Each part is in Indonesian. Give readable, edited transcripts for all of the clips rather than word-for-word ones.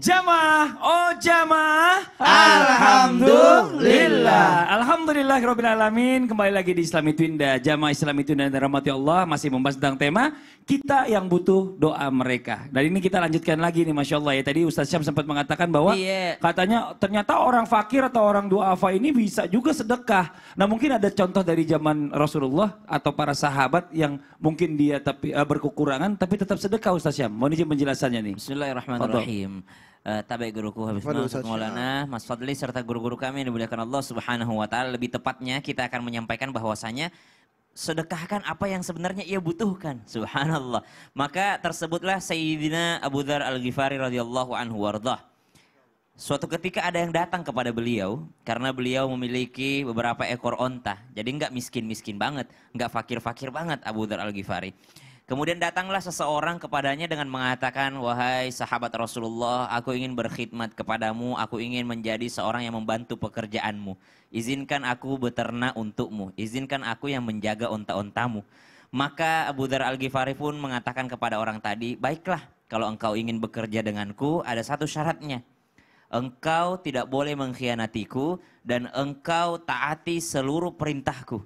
Jamaah, oh jamaah. Alhamdulillah. Alhamdulillahirabbil alamin. Kembali lagi di Islami Twinda. Jamaah Islami Twinda dan rahmati Allah masih membahas tentang tema kita yang butuh doa mereka. Dan ini kita lanjutkan lagi nih, Masya Allah ya. Tadi Ustaz Syam sempat mengatakan bahwa katanya ternyata orang fakir atau orang duafa ini bisa juga sedekah. Nah mungkin ada contoh dari zaman Rasulullah atau para sahabat yang mungkin dia tapi berkekurangan tapi tetap sedekah, Ustaz Syam. Mohon izin penjelasannya nih. Bismillahirrahmanirrahim. Tabai guruku Habib Ustaz Maulana, Mas Fadli serta guru-guru kami yang dimuliakan Allah Subhanahu wa taala. Lebih tepatnya kita akan menyampaikan bahwasanya sedekahkan apa yang sebenarnya ia butuhkan. Subhanallah. Maka tersebutlah Sayyidina Abu Dzar Al-Ghifari radhiyallahu anhu wardah. Suatu ketika ada yang datang kepada beliau karena beliau memiliki beberapa ekor onta. Jadi enggak miskin-miskin banget, enggak fakir-fakir banget Abu Dzar Al-Ghifari. Kemudian datanglah seseorang kepadanya dengan mengatakan, wahai sahabat Rasulullah, aku ingin berkhidmat kepadamu, aku ingin menjadi seorang yang membantu pekerjaanmu. Izinkan aku beternak untukmu, izinkan aku yang menjaga onta-ontamu. Maka Abu Dzar Al-Ghifari pun mengatakan kepada orang tadi, baiklah kalau engkau ingin bekerja denganku, ada satu syaratnya. Engkau tidak boleh mengkhianatiku dan engkau taati seluruh perintahku.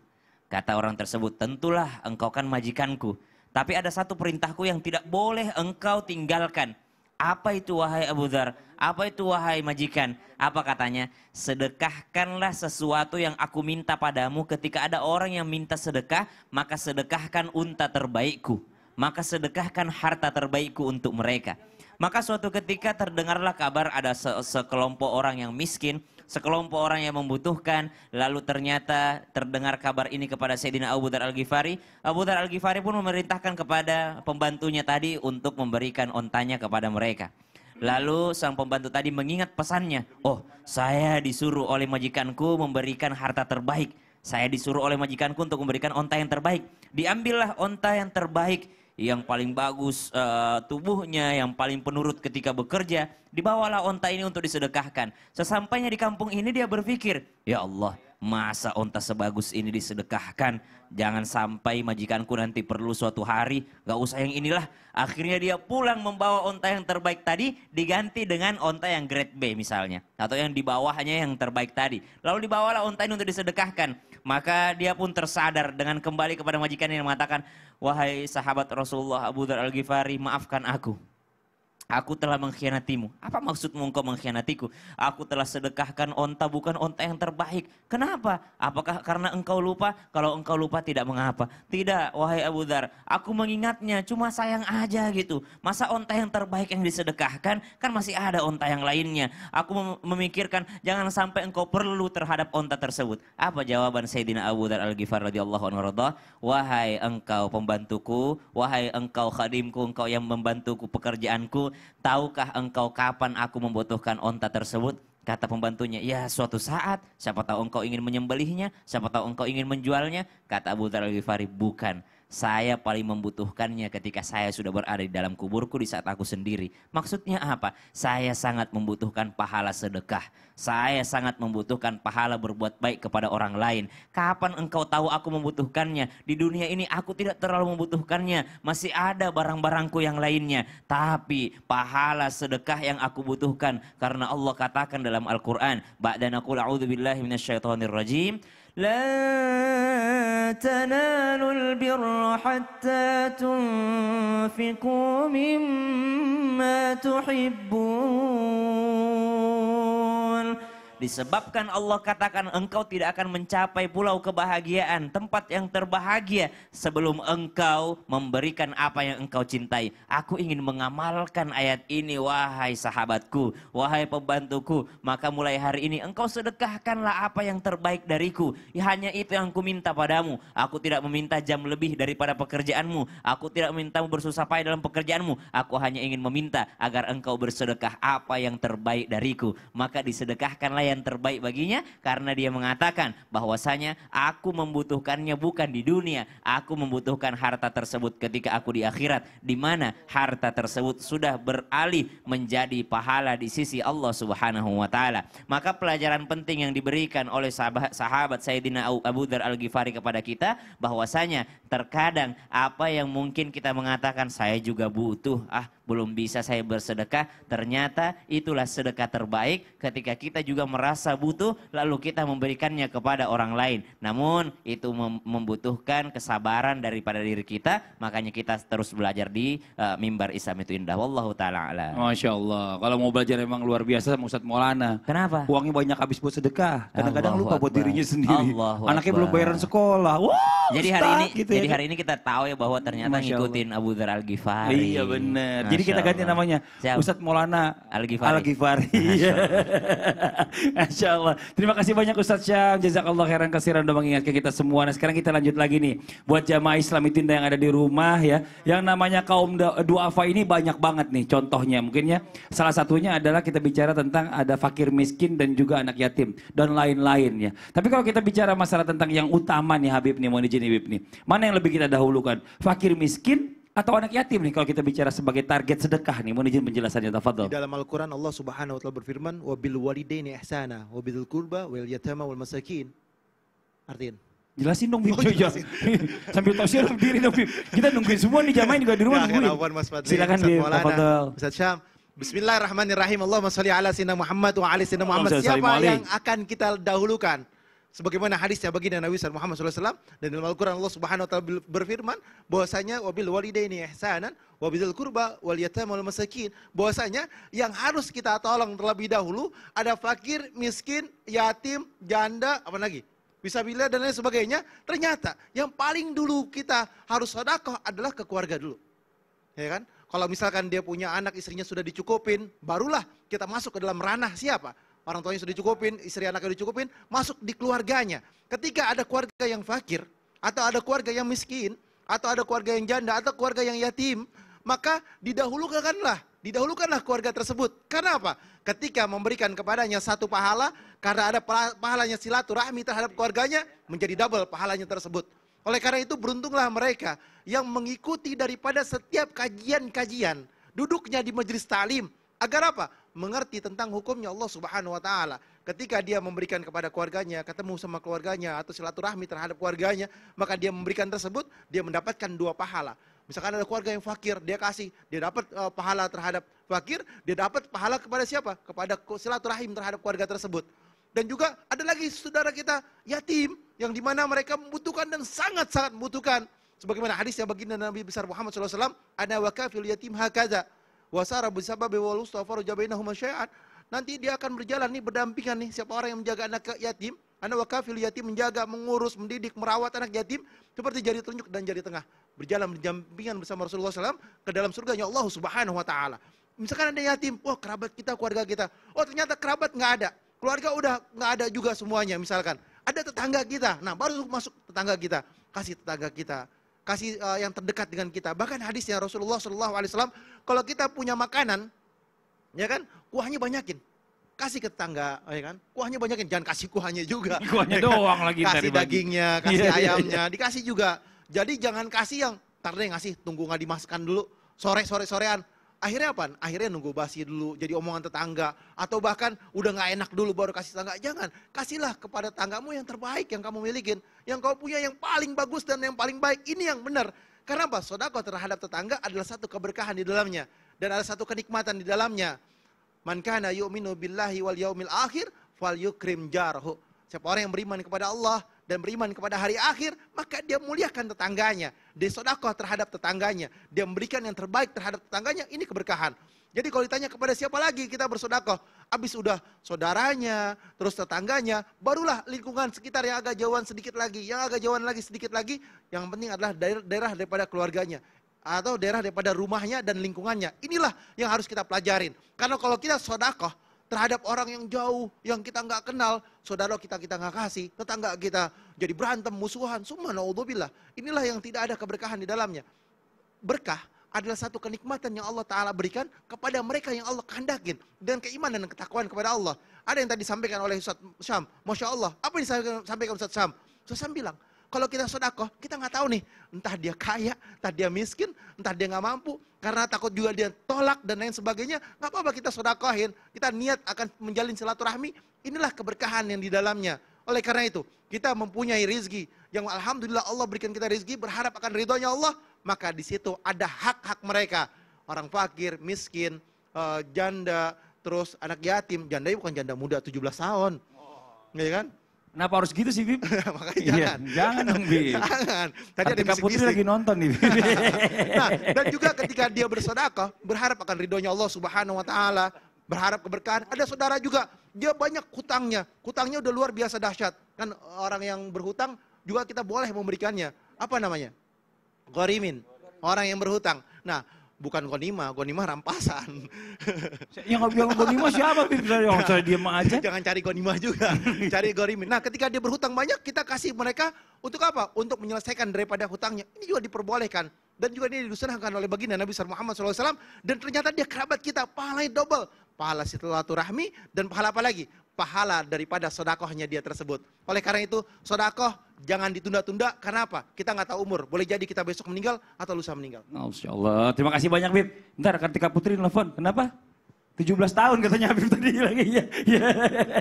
Kata orang tersebut, tentulah engkau kan majikanku. Tapi ada satu perintahku yang tidak boleh engkau tinggalkan. Apa itu wahai Abu Dzar? Apa itu wahai majikan? Apa katanya? Sedekahkanlah sesuatu yang aku minta padamu. Ketika ada orang yang minta sedekah, maka sedekahkan unta terbaikku. Maka sedekahkan harta terbaikku untuk mereka. Maka suatu ketika terdengarlah kabar ada sekelompok orang yang miskin, sekelompok orang yang membutuhkan, lalu ternyata terdengar kabar ini kepada Sayyidina Abu Dzar Al-Ghifari. Abu Dzar Al-Ghifari pun memerintahkan kepada pembantunya tadi untuk memberikan ontanya kepada mereka. Lalu sang pembantu tadi mengingat pesannya, oh saya disuruh oleh majikanku memberikan harta terbaik. Saya disuruh oleh majikanku untuk memberikan onta yang terbaik. Diambillah onta yang terbaik, yang paling bagus tubuhnya, yang paling penurut ketika bekerja, dibawalah onta ini untuk disedekahkan. Sesampainya di kampung ini dia berpikir, ya Allah, masa onta sebagus ini disedekahkan? Jangan sampai majikanku nanti perlu suatu hari, gak usah yang inilah. Akhirnya dia pulang membawa onta yang terbaik tadi, diganti dengan onta yang grade B misalnya. Atau yang di bawahnya yang terbaik tadi. Lalu dibawalah onta ini untuk disedekahkan. Maka dia pun tersadar dengan kembali kepada majikan yang mengatakan, wahai sahabat Rasulullah Abu Dzar Al-Ghifari, maafkan aku. Aku telah mengkhianatimu. Apa maksudmu engkau mengkhianatiku? Aku telah sedekahkan onta bukan onta yang terbaik. Kenapa? Apakah karena engkau lupa? Kalau engkau lupa tidak mengapa. Tidak, wahai Abu Dzar. Aku mengingatnya, cuma sayang aja gitu. Masa onta yang terbaik yang disedekahkan? Kan masih ada onta yang lainnya. Aku memikirkan jangan sampai engkau perlu terhadap onta tersebut. Apa jawaban Sayyidina Abu Dzar Al-Ghifari radhiyallahu anhu? Wahai engkau pembantuku, wahai engkau khadimku, engkau yang membantuku pekerjaanku, tahukah engkau kapan aku membutuhkan onta tersebut? Kata pembantunya, ya suatu saat, siapa tahu engkau ingin menyembelihnya, siapa tahu engkau ingin menjualnya. Kata Abu Dzar Al-Ghifari, bukan. Saya paling membutuhkannya ketika saya sudah berada di dalam kuburku di saat aku sendiri. Maksudnya apa? Saya sangat membutuhkan pahala sedekah. Saya sangat membutuhkan pahala berbuat baik kepada orang lain. Kapan engkau tahu aku membutuhkannya? Di dunia ini aku tidak terlalu membutuhkannya. Masih ada barang-barangku yang lainnya. Tapi pahala sedekah yang aku butuhkan. Karena Allah katakan dalam Al-Quran. Ba'da naqul a'udzubillahi minasyaitonirrajim. لن تنالوا البر حتى تنفقوا مما تحبون. Disebabkan Allah katakan engkau tidak akan mencapai pulau kebahagiaan, tempat yang terbahagia sebelum engkau memberikan apa yang engkau cintai. Aku ingin mengamalkan ayat ini, wahai sahabatku, wahai pembantuku. Maka mulai hari ini engkau sedekahkanlah apa yang terbaik dariku. Hanya itu yang aku minta padamu. Aku tidak meminta jam lebih daripada pekerjaanmu. Aku tidak memintamu bersusah payah dalam pekerjaanmu. Aku hanya ingin meminta agar engkau bersedekah apa yang terbaik dariku. Maka disedekahkanlah yang terbaik baginya karena dia mengatakan bahwasanya aku membutuhkannya bukan di dunia, aku membutuhkan harta tersebut ketika aku di akhirat, di mana harta tersebut sudah beralih menjadi pahala di sisi Allah Subhanahu wa taala. Maka pelajaran penting yang diberikan oleh sahabat Sayyidina Abu Dzar Al-Ghifari kepada kita bahwasanya terkadang apa yang mungkin kita mengatakan saya juga butuh, belum bisa saya bersedekah. Ternyata itulah sedekah terbaik ketika kita juga merasa butuh lalu kita memberikannya kepada orang lain. Namun itu membutuhkan kesabaran daripada diri kita, makanya kita terus belajar di mimbar Islam itu indah. Wallahu ta'ala a'lam. Masya Allah, kalau mau belajar emang luar biasa sama Ustadz Maulana. Kenapa? Uangnya banyak habis buat sedekah, kadang-kadang Allahu lupa buat Akbar. dirinya sendiri. Allahu Anaknya belum Akbar. bayaran sekolah. Wah, Jadi hari ini kita tahu ya bahwa ternyata Masya Allah. ngikutin Abu Dzar Al-Ghifari. Iya benar. Jadi Masya kita ganti Allah. namanya Siap. Ustadz Maulana Al-Ghifari. Al-Ghifari. Masya Allah. Terima kasih banyak Ustadz Syam. Jazakallah khairan kasiran udah mengingatkan kita semua. Nah sekarang kita lanjut lagi nih. Buat jamaah Islam Tinda yang ada di rumah ya. Yang namanya kaum duafa ini banyak banget nih contohnya. Mungkin ya salah satunya adalah kita bicara tentang ada fakir miskin dan juga anak yatim. Dan lain-lain ya. Tapi kalau kita bicara masalah tentang yang utama nih Habib nih, mohon izin Habib nih. Mana yang lebih kita dahulukan? Fakir miskin atau anak yatim nih kalau kita bicara sebagai target sedekah nih, mohon izin penjelasannya, tafadhol. Di dalam Al-Quran Allah Subhanahu wa taala berfirman, "Wa bil walidaini ihsana wa bidzil qurba wal yatama wal masakin." Artiin. Jelasin dong Bib. Sambil tausiah berdiri dong Bib. Kita nungguin semua nih jamaah juga di rumah nungguin. Silakan Bib, tafadhol. Ustaz Syam. Bismillahirrahmanirrahim. Allahumma shalli ala sayyidina Muhammad wa ala sayyidina Muhammad. Allahumma Siapa shalli yang akan kita dahulukan? Sebagaimana hadisnya baginda Nabi Muhammad SAW dan dalam Al-Quran Allah Subhanahu wa taala berfirman bahwasanya wabil walidaini ihsanan wabidzil qurba wal yatama wal masakin, bahwasanya yang harus kita tolong terlebih dahulu ada fakir, miskin, yatim, janda, apa lagi? Fisabilillah dan lain sebagainya. Ternyata yang paling dulu kita harus sedekah adalah ke keluarga dulu. Ya kan? Kalau misalkan dia punya anak, istrinya sudah dicukupin, barulah kita masuk ke dalam ranah siapa? Orang tuanya sudah dicukupin, istri anaknya dicukupin, masuk di keluarganya. Ketika ada keluarga yang fakir, atau ada keluarga yang miskin, atau ada keluarga yang janda, atau keluarga yang yatim, maka didahulukanlah keluarga tersebut. Karena apa? Ketika memberikan kepadanya satu pahala, karena ada pahalanya silaturahmi terhadap keluarganya, menjadi double pahalanya tersebut. Oleh karena itu beruntunglah mereka yang mengikuti daripada setiap kajian-kajian, duduknya di majelis ta'lim, agar apa? Mengerti tentang hukumnya Allah Subhanahu wa taala. Ketika dia memberikan kepada keluarganya, ketemu sama keluarganya atau silaturahmi terhadap keluarganya, maka dia memberikan tersebut, dia mendapatkan dua pahala. Misalkan ada keluarga yang fakir, dia kasih, dia dapat pahala terhadap fakir, dia dapat pahala kepada siapa? Kepada silaturahim terhadap keluarga tersebut. Dan juga ada lagi saudara kita yatim yang dimana mereka membutuhkan dan sangat-sangat membutuhkan. Sebagaimana hadisnya baginda Nabi besar Muhammad SAW, ana wakafil yatim hakaza. Wasara bisababi wal ustafaru jabainahuma syai'an. Nanti dia akan berjalan nih, berdampingan nih, siapa orang yang menjaga anak yatim, ana wakafil yatim, menjaga, mengurus, mendidik, merawat anak yatim seperti jari telunjuk dan jari tengah, berjalan berdampingan bersama Rasulullah SAW ke dalam surganya Allah Subhanahu wa taala. Misalkan ada yatim, wah kerabat kita, keluarga kita. Oh ternyata kerabat nggak ada, keluarga udah nggak ada juga semuanya. Misalkan ada tetangga kita, nah baru masuk tetangga kita, kasih tetangga kita, kasih yang terdekat dengan kita. Bahkan hadisnya Rasulullah SAW, kalau kita punya makanan, ya kan, kuahnya banyakin, kasih ke tetangga, ya kan, kuahnya banyakin, jangan kasih kuahnya juga, Kuahnya doang lagi kasih dagingnya, kasih Iya, iya, ayamnya, dikasih juga. Jadi jangan kasih yang tar deh ngasih, tunggu nggak dimasukkan dulu, sorean. Akhirnya apa? Akhirnya nunggu basi dulu, jadi omongan tetangga. Atau bahkan udah gak enak dulu baru kasih tetangga. Jangan, kasihlah kepada tetanggamu yang terbaik yang kamu milikin. Yang kau punya yang paling bagus dan yang paling baik. Ini yang benar. Karena apa? Sedekah terhadap tetangga adalah satu keberkahan di dalamnya. Dan ada satu kenikmatan di dalamnya. Man kana yu'minu billahi wal yaumil akhir fal yukrim jarhu. Siapa orang yang beriman kepada Allah dan beriman kepada hari akhir, maka dia muliakan tetangganya. Dia sedekah terhadap tetangganya. Dia memberikan yang terbaik terhadap tetangganya, ini keberkahan. Jadi kalau ditanya kepada siapa lagi kita bersedekah, habis udah saudaranya, terus tetangganya, barulah lingkungan sekitar yang agak jauhan sedikit lagi, yang agak jauhan lagi sedikit lagi, yang penting adalah daerah daripada keluarganya. Atau daerah daripada rumahnya dan lingkungannya. Inilah yang harus kita pelajarin. Karena kalau kita sedekah terhadap orang yang jauh, yang kita nggak kenal, saudara kita nggak kasih, tetangga kita jadi berantem, musuhan, summa naudzubillah. Inilah yang tidak ada keberkahan di dalamnya. Berkah adalah satu kenikmatan yang Allah Ta'ala berikan kepada mereka yang Allah kehendakin. Dan keimanan dan ketakwaan kepada Allah. Ada yang tadi disampaikan oleh Ustaz Syam, Masya Allah. Apa yang disampaikan Ustaz Syam? Ustaz Syam bilang, kalau kita sedekah, kita nggak tahu nih, entah dia kaya, entah dia miskin, entah dia nggak mampu, karena takut juga dia tolak dan lain sebagainya. Nggak apa-apa kita sedekahin, kita niat akan menjalin silaturahmi. Inilah keberkahan yang di dalamnya. Oleh karena itu, kita mempunyai rizki yang alhamdulillah Allah berikan kita rizki, berharap akan ridhonya Allah, maka di situ ada hak-hak mereka. orang fakir, miskin, janda, terus anak yatim. Janda bukan janda muda 17 tahun. Ya kan? Kenapa harus gitu sih, Bib? Makanya jangan. Jangan dong, Bib. Jangan. Tadi ada Kartika Putri bisik-bisik. lagi nonton nih, Bib. Nah, dan juga ketika dia bersedekah, berharap akan ridhonya Allah Subhanahu wa taala, berharap keberkahan. Ada saudara juga, dia banyak hutangnya. Hutangnya udah luar biasa dahsyat. Kan orang yang berhutang juga kita boleh memberikannya. Apa namanya? Gharimin. Orang yang berhutang. Nah, bukan gonimah rampasan. Yang gonimah siapa, Bib? Saya diam aja. Jangan cari gonimah juga, cari gharimin. Nah, ketika dia berhutang banyak, kita kasih mereka untuk apa? Untuk menyelesaikan daripada hutangnya. Ini juga diperbolehkan. Dan juga ini disunahkan oleh baginda Nabi Muhammad SAW. Dan ternyata dia kerabat kita, pahalanya double. Pahala silaturahmi dan pahala apa lagi? Pahala daripada sodakohnya dia tersebut. Oleh karena itu, sodakoh jangan ditunda-tunda. Karena apa? Kita nggak tahu umur. Boleh jadi kita besok meninggal atau lusa meninggal. Masya Allah. Terima kasih banyak, Bib. Ntar Kartika Putri nelfon. Kenapa? 17 tahun katanya Habib tadi lagi. Ya.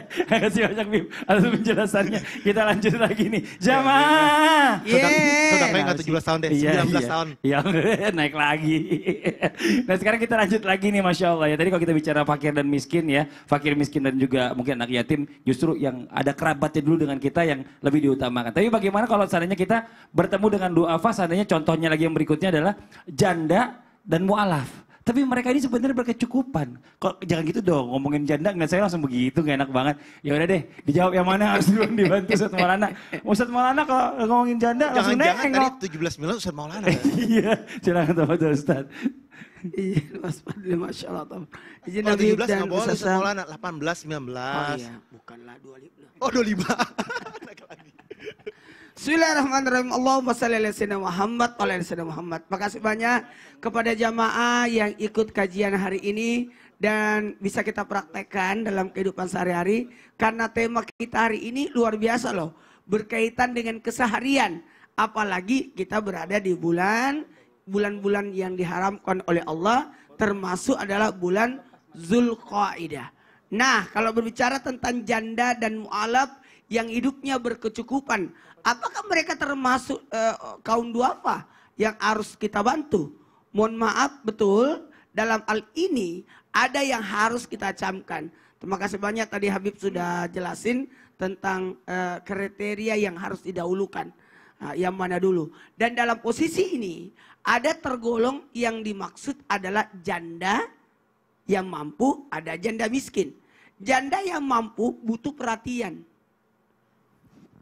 Terima kasih banyak, Bib, atas penjelasannya. Kita lanjut lagi nih. Jamaah. Sudah nggak 17 tahun deh, 19 tahun. Iya, naik lagi. Nah sekarang kita lanjut lagi nih, Masya Allah ya. Tadi kalau kita bicara fakir dan miskin ya. Fakir, miskin dan juga mungkin anak yatim. Justru yang ada kerabatnya dulu dengan kita yang lebih diutamakan. Tapi bagaimana kalau seandainya kita bertemu dengan du'afa, seandainya contohnya lagi yang berikutnya adalah janda dan mu'alaf. Tapi mereka ini sebenarnya berkecukupan. Kok jangan gitu dong, ngomongin janda nggak, saya langsung begitu, nggak enak banget. Ya udah deh, dijawab yang mana harus dulu dibantu Ustadz Maulana. Ustadz Maulana kalau ngomongin janda langsung Jangan nengok. tadi 17 miliar Ustadz Maulana. Iya, silakan tafadhol Ustadz. Iya, Mas Fadli, Masya Allah. Izin Kalau Nabi 17 dan nggak boleh Ustaz Ustadz Sam. Maulana, 18, 19. Oh iya, bukanlah 25. Oh 25. Naik lagi. Bismillahirrahmanirrahim. Allahumma salli ala sayyidina Muhammad wa ala sayyidina Muhammad. Makasih banyak kepada jamaah yang ikut kajian hari ini dan bisa kita praktekkan dalam kehidupan sehari-hari karena tema kita hari ini luar biasa loh, berkaitan dengan keseharian. Apalagi kita berada di bulan-bulan yang diharamkan oleh Allah, termasuk adalah bulan Zulqaidah. Nah, kalau berbicara tentang janda dan mu'alaf yang hidupnya berkecukupan, apakah mereka termasuk kaum duafa yang harus kita bantu? Mohon maaf, betul, dalam hal ini ada yang harus kita camkan. Terima kasih banyak tadi Habib sudah jelasin tentang kriteria yang harus didahulukan. Yang mana dulu. Dan dalam posisi ini ada tergolong yang dimaksud adalah janda yang mampu, ada janda miskin. Janda yang mampu butuh perhatian.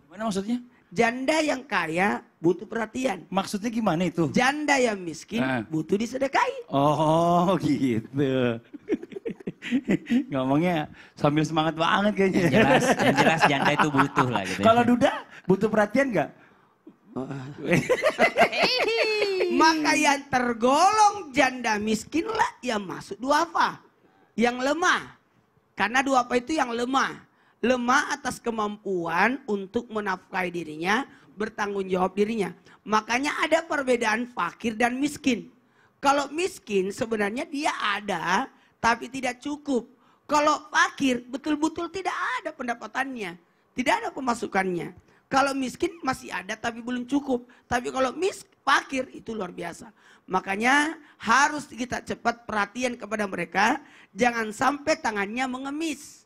Gimana maksudnya? Janda yang kaya butuh perhatian. Maksudnya gimana itu? Janda yang miskin butuh disedekahi. Oh gitu. Ngomongnya sambil semangat banget kayaknya. Yang jelas janda itu butuh lah gitu. Kalau duda butuh perhatian nggak? Maka yang tergolong janda miskin lah yang masuk duafa. Yang lemah. Karena duafa itu yang lemah. Lemah atas kemampuan untuk menafkahi dirinya, bertanggung jawab dirinya. Makanya ada perbedaan fakir dan miskin. Kalau miskin sebenarnya dia ada tapi tidak cukup. Kalau fakir betul-betul tidak ada pendapatannya, tidak ada pemasukannya. Kalau miskin masih ada tapi belum cukup. Tapi kalau fakir itu luar biasa. Makanya harus kita cepat perhatian kepada mereka. Jangan sampai tangannya mengemis.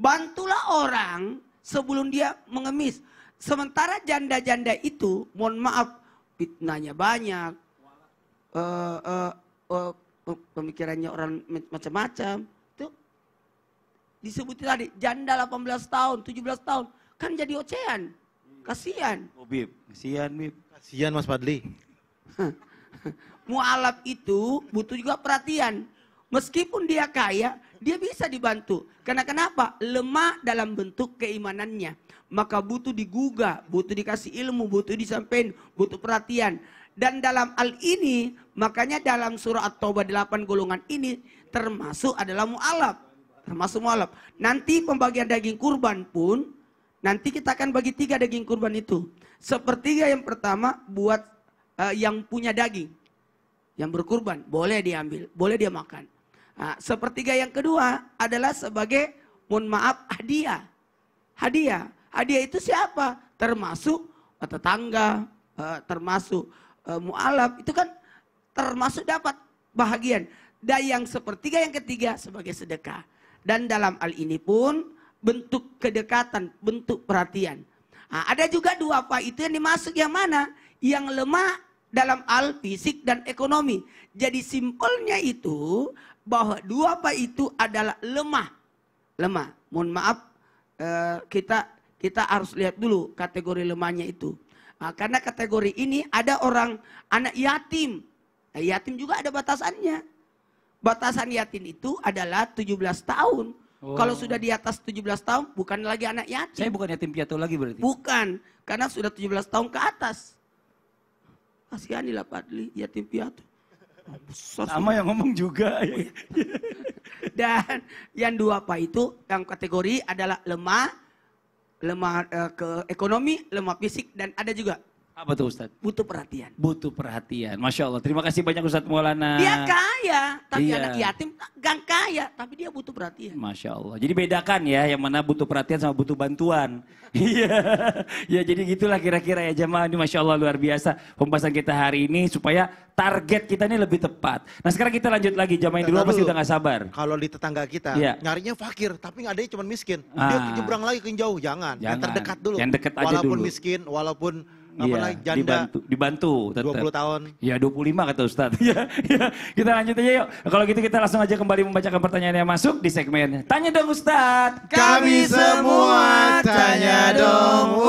Bantulah orang sebelum dia mengemis. Sementara janda-janda itu, mohon maaf, fitnahnya banyak. Pemikirannya orang macam-macam. Itu disebutin tadi, janda 18 tahun, 17 tahun. Kan jadi ocehan. Kasihan. Oh Bib, kasihan Bib. Kasihan Mas Fadli. Mu'alaf itu butuh juga perhatian. Meskipun dia kaya, dia bisa dibantu. Karena kenapa? Lemah dalam bentuk keimanannya. Maka butuh digugah, butuh dikasih ilmu, butuh disampaikan, butuh perhatian. Dan dalam hal ini, makanya dalam surah At-Taubah 8 golongan ini termasuk adalah mu'alaf. Termasuk mu'alaf. Nanti pembagian daging kurban pun, nanti kita akan bagi 3 daging kurban itu. Sepertiga yang pertama buat yang punya daging. Yang berkurban, boleh diambil, boleh dia makan. Nah, sepertiga yang kedua adalah sebagai, mohon maaf, hadiah. Hadiah. Hadiah itu siapa? Termasuk tetangga, termasuk mu'alaf. Itu kan termasuk dapat bahagian. Dan yang sepertiga yang ketiga sebagai sedekah. Dan dalam hal ini pun bentuk kedekatan, bentuk perhatian. Nah, ada juga dua apa itu yang dimasuk yang mana? Yang lemah dalam hal fisik dan ekonomi. Jadi simpelnya itu bahwa dua apa itu adalah lemah. Lemah. Mohon maaf, kita harus lihat dulu kategori lemahnya itu. Nah, karena kategori ini ada orang anak yatim. Nah, yatim juga ada batasannya. Batasan yatim itu adalah 17 tahun. Oh. Kalau sudah di atas 17 tahun bukan lagi anak yatim. Saya bukan yatim piatu lagi berarti? Bukan, karena sudah 17 tahun ke atas. Kasihanilah Padli, yatim piatu. Sama yang ngomong juga. Dan yang dua apa itu, yang kategori adalah lemah ke ekonomi, lemah fisik, dan ada juga Apa tuh Ustadz? butuh perhatian. Butuh perhatian. Masya Allah. Terima kasih banyak Ustadz Maulana. Dia kaya, tapi Iya. anak yatim gak kaya, tapi dia butuh perhatian. Masya Allah. Jadi bedakan ya yang mana butuh perhatian sama butuh bantuan. Iya. Ya jadi gitulah kira-kira ya jamaah ini Masya Allah luar biasa. Pembahasan kita hari ini supaya target kita ini lebih tepat. Nah sekarang kita lanjut lagi jamaah yang dulu pasti udah gak sabar. Kalau di tetangga kita, Iya. nyarinya fakir, tapi adanya cuma miskin. Ah. Dia nyebrang lagi ke yang jauh, jangan. Yang Jangan. terdekat dulu. Yang deket aja walaupun dulu. miskin, walaupun Iya, apalagi janda, dibantu tetap. 20 tahun. Ya 25 kata Ustadz. Ya, ya. Kita lanjut aja yuk. Kalau gitu kita langsung aja kembali membacakan pertanyaan yang masuk di segmen Tanya Dong Ustadz. Kami semua tanya dong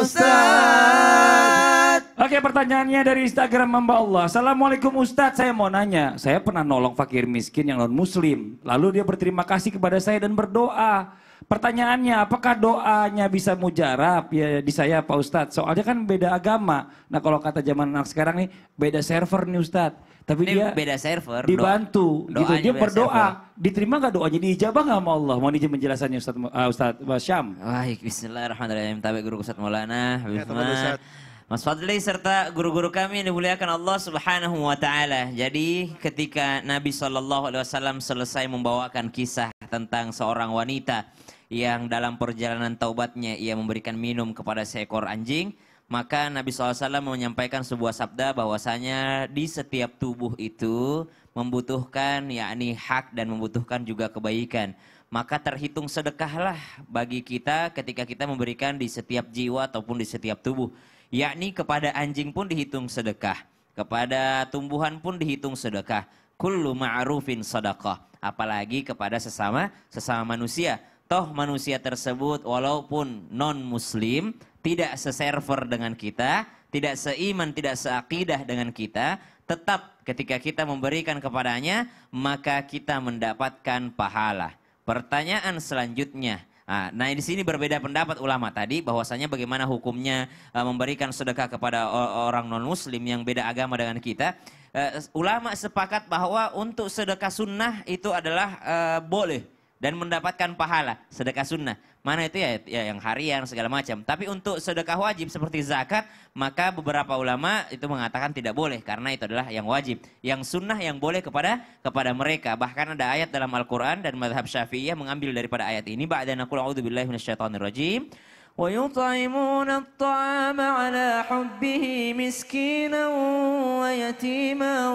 Ustadz. Oke pertanyaannya dari Instagram Mbak Allah. Assalamualaikum Ustadz, saya mau nanya. Saya pernah nolong fakir miskin yang non muslim. Lalu dia berterima kasih kepada saya dan berdoa. Pertanyaannya apakah doanya bisa mujarab ya di saya Pak Ustadz. Soalnya kan beda agama. Nah kalau kata zaman anak sekarang nih beda server nih Ustadz. Tapi Ini dia beda server. dibantu gitu. doanya Dia beda berdoa. server. Diterima gak doanya? Diijabah gak sama Allah? Mohon izin penjelasannya Ustadz Syam. Baik, bismillahirrahmanirrahim. Tabe guru Ustadz Maulana, Habib Ya, teman Ustadz. Mas Fadli serta guru-guru kami yang dimuliakan Allah Subhanahu wa taala. Jadi ketika Nabi SAW selesai membawakan kisah tentang seorang wanita yang dalam perjalanan taubatnya ia memberikan minum kepada seekor anjing, maka Nabi SAW menyampaikan sebuah sabda bahwasanya di setiap tubuh itu membutuhkan yakni hak dan membutuhkan juga kebaikan. Maka terhitung sedekahlah bagi kita ketika kita memberikan di setiap jiwa ataupun di setiap tubuh. Yakni kepada anjing pun dihitung sedekah. Kepada tumbuhan pun dihitung sedekah. Kullu ma'rufin sadaqah. Apalagi kepada sesama manusia. Toh manusia tersebut walaupun non-muslim, tidak seserver dengan kita, tidak seiman, tidak seakidah dengan kita, tetap ketika kita memberikan kepadanya, maka kita mendapatkan pahala. Pertanyaan selanjutnya, nah di sini berbeda pendapat ulama tadi bahwasanya bagaimana hukumnya memberikan sedekah kepada orang non-muslim yang beda agama dengan kita. Ulama sepakat bahwa untuk sedekah sunnah itu adalah boleh dan mendapatkan pahala sedekah sunnah. Mana itu ya yang harian segala macam. Tapi untuk sedekah wajib seperti zakat, maka beberapa ulama itu mengatakan tidak boleh karena itu adalah yang wajib. Yang sunnah yang boleh kepada mereka. Bahkan ada ayat dalam Al-Qur'an dan mazhab Syafi'iyah mengambil daripada ayat ini. Ba'da naqul a'udzubillahi minasyaitonirrajim. Wa yut'imuna at-ta'ama 'ala hubbihi miskinan wa yatiman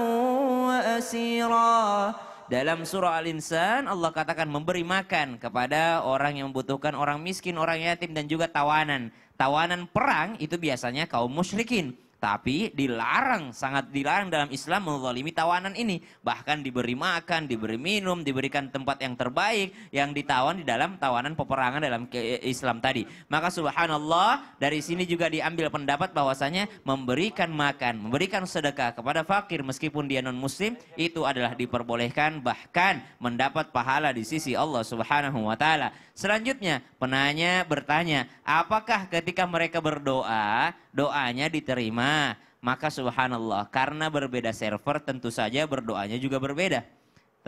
wa asira. Dalam surah Al-Insan Allah katakan memberi makan kepada orang yang membutuhkan, orang miskin, orang yatim dan juga tawanan. Tawanan perang itu biasanya kaum musyrikin. Tapi dilarang, sangat dilarang dalam Islam menzalimi tawanan ini. Bahkan diberi makan, diberi minum, diberikan tempat yang terbaik yang ditawan di dalam tawanan peperangan dalam Islam tadi. Maka subhanallah dari sini juga diambil pendapat bahwasanya memberikan makan, memberikan sedekah kepada fakir meskipun dia non muslim itu adalah diperbolehkan, bahkan mendapat pahala di sisi Allah Subhanahu wa taala. Selanjutnya penanya bertanya, apakah ketika mereka berdoa doanya diterima? Maka subhanallah karena berbeda server tentu saja berdoanya juga berbeda.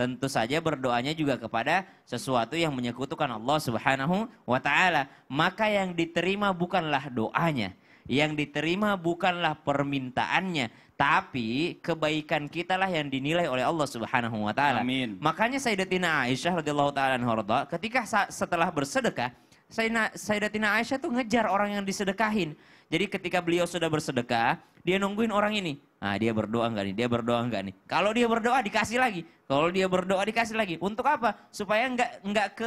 Tentu saja berdoanya juga kepada sesuatu yang menyekutukan Allah Subhanahu wa taala. Maka yang diterima bukanlah doanya, yang diterima bukanlah permintaannya, tapi kebaikan kita lah yang dinilai oleh Allah Subhanahu wa taala. Amin. Makanya Sayyidatina Aisyah radhiyallahu taala anha ketika setelah bersedekah, Sayyidatina Aisyah tuh ngejar orang yang disedekahin. Jadi ketika beliau sudah bersedekah, dia nungguin orang ini. Ah, dia berdoa enggak nih? Dia berdoa enggak nih? Kalau dia berdoa dikasih lagi. Kalau dia berdoa dikasih lagi. Untuk apa? Supaya enggak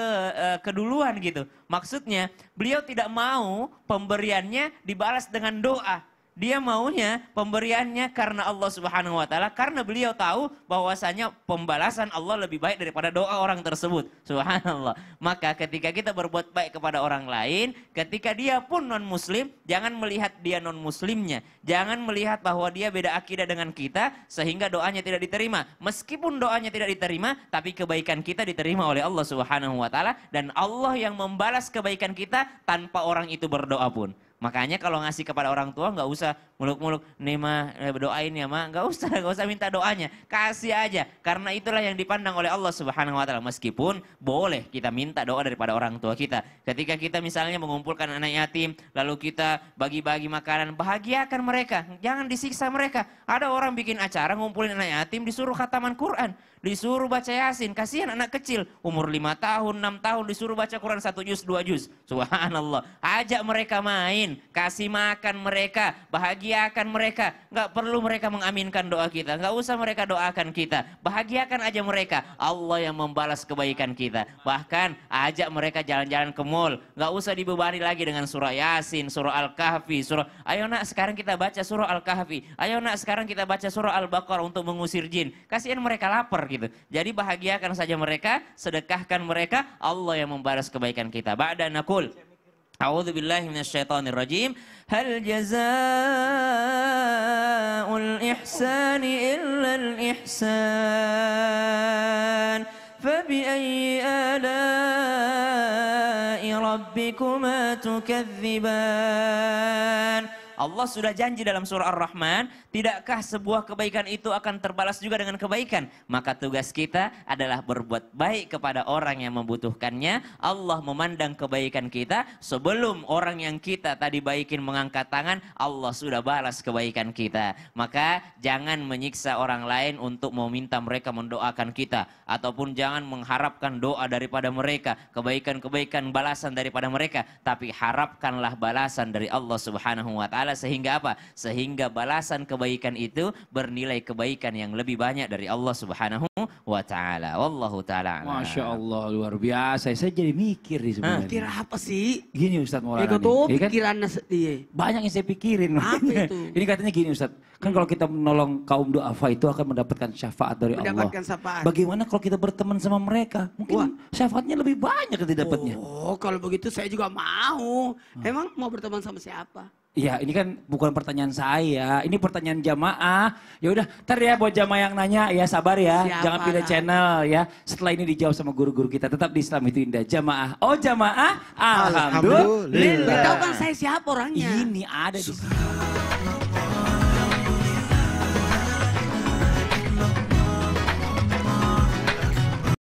keduluan gitu. Maksudnya beliau tidak mau pemberiannya dibalas dengan doa. Dia maunya pemberiannya karena Allah Subhanahu wa taala, karena beliau tahu bahwasanya pembalasan Allah lebih baik daripada doa orang tersebut. Subhanallah. Maka ketika kita berbuat baik kepada orang lain, ketika dia pun non muslim, jangan melihat dia non muslimnya. Jangan melihat bahwa dia beda akidah dengan kita sehingga doanya tidak diterima. Meskipun doanya tidak diterima, tapi kebaikan kita diterima oleh Allah Subhanahu wa taala, dan Allah yang membalas kebaikan kita tanpa orang itu berdoa pun. Makanya kalau ngasih kepada orang tua nggak usah muluk-muluk, nih mah doain ya mah, nggak usah minta doanya, kasih aja. Karena itulah yang dipandang oleh Allah Subhanahu wa taala. Meskipun boleh kita minta doa daripada orang tua kita. Ketika kita misalnya mengumpulkan anak yatim, lalu kita bagi-bagi makanan, bahagiakan mereka, jangan disiksa mereka. Ada orang bikin acara ngumpulin anak yatim, disuruh khataman Quran, disuruh baca Yasin. Kasihan anak kecil umur 5 tahun, 6 tahun disuruh baca Quran 1 juz, 2 juz. Subhanallah. Ajak mereka main, kasih makan mereka, bahagiakan mereka. Nggak perlu mereka mengaminkan doa kita, nggak usah mereka doakan kita. Bahagiakan aja mereka, Allah yang membalas kebaikan kita. Bahkan ajak mereka jalan-jalan ke mall, nggak usah dibebani lagi dengan surah Yasin, surah Al-Kahfi, ayo nak sekarang kita baca surah Al-Kahfi, ayo nak sekarang kita baca surah Al-Baqarah untuk mengusir jin. Kasihan mereka lapar gitu. Jadi bahagiakan saja mereka, sedekahkan mereka, Allah yang membalas kebaikan kita. Ba'da naqul a'udzu billahi minasyaitonir rajim. Hal jazaa'ul ihsani illa al ihsan. Fabi'ayyi ala'i rabbikuma tukadziban. Allah sudah janji dalam surah Ar-Rahman, tidakkah sebuah kebaikan itu akan terbalas juga dengan kebaikan? Maka tugas kita adalah berbuat baik kepada orang yang membutuhkannya. Allah memandang kebaikan kita sebelum orang yang kita tadi baikin mengangkat tangan, Allah sudah balas kebaikan kita. Maka jangan menyiksa orang lain untuk meminta mereka mendoakan kita, ataupun jangan mengharapkan doa daripada mereka, kebaikan-kebaikan balasan daripada mereka, tapi harapkanlah balasan dari Allah Subhanahu wa taala. Sehingga apa? Sehingga balasan kebaikan itu bernilai kebaikan yang lebih banyak dari Allah Subhanahu wa taala. Wallahu taala. Masya Allah, luar biasa. Saya jadi mikir nih sebenarnya. Mikir apa sih? Gini Ustadz Maulana. Itu tuh Kan? pikirannya dia. Banyak yang saya pikirin. Apa itu? Ini katanya gini Ustadz. Kan kalau kita menolong kaum du'afa itu akan mendapatkan syafaat dari Allah. Mendapatkan syafaat. Bagaimana kalau kita berteman sama mereka? Mungkin syafaatnya lebih banyak kita dapatnya. Oh, kalau begitu saya juga mau. Emang mau berteman sama siapa? Iya, ini kan bukan pertanyaan saya, ini pertanyaan jamaah. Ya udah, ntar ya buat jamaah yang nanya ya sabar ya, Siapa jangan pilih channel ya. Setelah ini dijawab sama guru-guru kita, tetap di Islam itu indah. Jamaah, oh jamaah, alhamdulillah. Tahu kan saya siapa orangnya? Ini ada di sini.